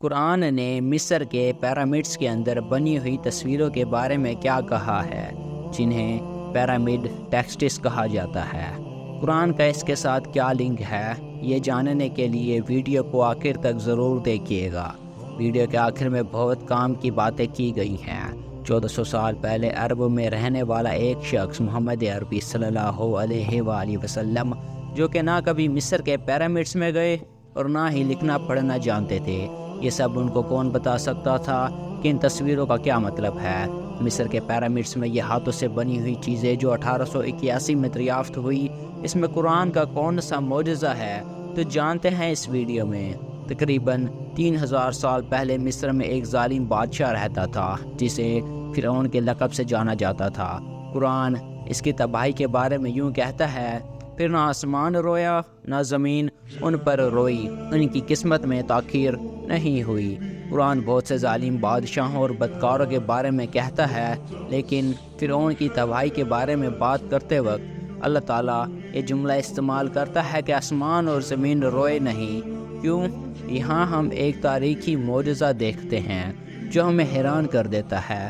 قرآن نے مصر کے پیرامڈس کے اندر بنی ہوئی تصویروں کے بارے میں کیا کہا ہے، جنہیں پیرامڈ ٹیکسٹس کہا جاتا ہے؟ قرآن کا اس کے ساتھ کیا لنک ہے؟ یہ جاننے کے لیے ویڈیو کو آخر تک ضرور دیکھیے گا۔ ویڈیو کے آخر میں بہت کام کی باتیں کی گئی ہیں۔ 1400 سال پہلے عرب میں رہنے والا ایک شخص محمد عربی صلی اللہ علیہ وآلہ وسلم، جو کہ نہ کبھی مصر کے پیرامڈس میں گئے اور نہ ہی لکھنا پڑھنا جانتے تھے، یہ سب ان کو کون بتا سکتا تھا کہ ان تصویروں کا کیا مطلب ہے؟ مصر کے پیرامڈس میں یہ ہاتھوں سے بنی ہوئی چیزیں جو 1881 میں دریافت ہوئی، اس میں قرآن کا کون سا معجزہ ہے؟ تو جانتے ہیں اس ویڈیو میں۔ تقریباً 3000 سال پہلے مصر میں ایک ظالم بادشاہ رہتا تھا جسے فرعون کے لقب سے جانا جاتا تھا۔ قرآن اس کی تباہی کے بارے میں یوں کہتا ہے، پھر نہ آسمان رویا نہ زمین ان پر روئی، ان کی قسمت میں تاخیر نہیں ہوئی۔ قرآن بہت سے ظالم بادشاہوں اور بدکاروں کے بارے میں کہتا ہے، لیکن فرعون کی تباہی کے بارے میں بات کرتے وقت اللہ تعالیٰ یہ جملہ استعمال کرتا ہے کہ آسمان اور زمین روئے نہیں۔ کیوں؟ یہاں ہم ایک تاریخی معجزہ دیکھتے ہیں جو ہمیں حیران کر دیتا ہے۔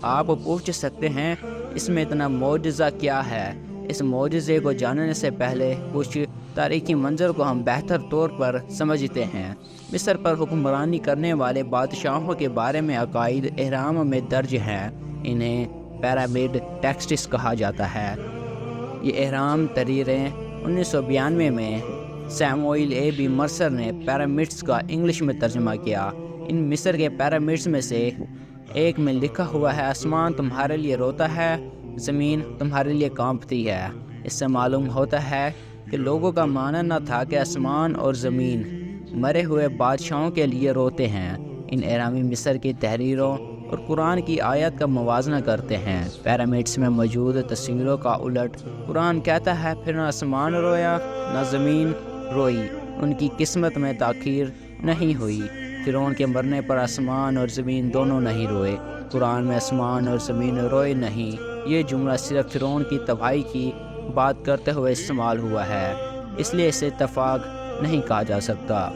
آپ پوچھ سکتے ہیں اس میں اتنا معجزہ کیا ہے؟ اس معجزے کو جاننے سے پہلے کچھ تاریخی منظر کو ہم بہتر طور پر سمجھتے ہیں۔ مصر پر حکمرانی کرنے والے بادشاہوں کے بارے میں عقائد اہرام میں درج ہیں، انہیں پیرامڈ ٹیکسٹس کہا جاتا ہے۔ یہ اہرام تحریریں 1992 میں سیموئل اے بی مرسر نے پیرامڈس کا انگلش میں ترجمہ کیا۔ ان مصر کے پیرامڈس میں سے ایک میں لکھا ہوا ہے، آسمان تمہارے لیے روتا ہے، زمین تمہارے لیے کانپتی ہے۔ اس سے معلوم ہوتا ہے کہ لوگوں کا ماننا تھا کہ آسمان اور زمین مرے ہوئے بادشاہوں کے لیے روتے ہیں۔ ان اہرامی مصر کی تحریروں اور قرآن کی آیت کا موازنہ کرتے ہیں۔ پیرامڈس میں موجود تصویروں کا الٹ قرآن کہتا ہے، پھر نہ آسمان رویا نہ زمین روئی، ان کی قسمت میں تاخیر نہیں ہوئی۔ فرعون کے مرنے پر آسمان اور زمین دونوں نہیں روئے۔ قرآن میں آسمان اور زمین روئے نہیں، یہ جملہ صرف فرعون کی تباہی کی بات کرتے ہوئے استعمال ہوا ہے، اس لیے اسے اتفاق نہیں کہا جا سکتا۔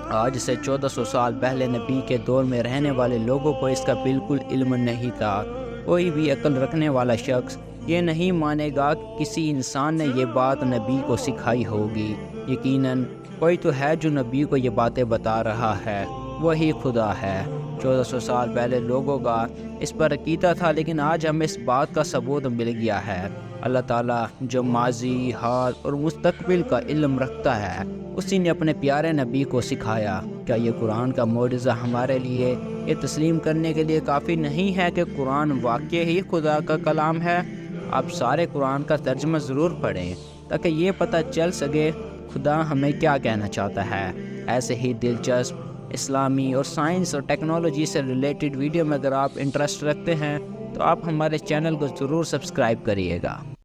آج سے 1400 سال پہلے نبی کے دور میں رہنے والے لوگوں کو اس کا بالکل علم نہیں تھا۔ کوئی بھی عقل رکھنے والا شخص یہ نہیں مانے گا کہ کسی انسان نے یہ بات نبی کو سکھائی ہوگی۔ یقیناً کوئی تو ہے جو نبی کو یہ باتیں بتا رہا ہے، وہی خدا ہے۔ 1400 سال پہلے لوگوں کا اس پر عقیدہ تھا، لیکن آج ہمیں اس بات کا ثبوت مل گیا ہے۔ اللہ تعالیٰ جو ماضی، حال اور مستقبل کا علم رکھتا ہے، اسی نے اپنے پیارے نبی کو سکھایا۔ کیا یہ قرآن کا معجزہ ہمارے لیے یہ تسلیم کرنے کے لیے کافی نہیں ہے کہ قرآن واقعی ہی خدا کا کلام ہے؟ آپ سارے قرآن کا ترجمہ ضرور پڑھیں تاکہ یہ پتہ چل سکے خدا ہمیں کیا کہنا چاہتا ہے۔ ایسے ہی دلچسپ اسلامی اور سائنس اور ٹیکنالوجی سے ریلیٹڈ ویڈیو میں اگر آپ انٹرسٹ رکھتے ہیں تو آپ ہمارے چینل کو ضرور سبسکرائب کریے گا۔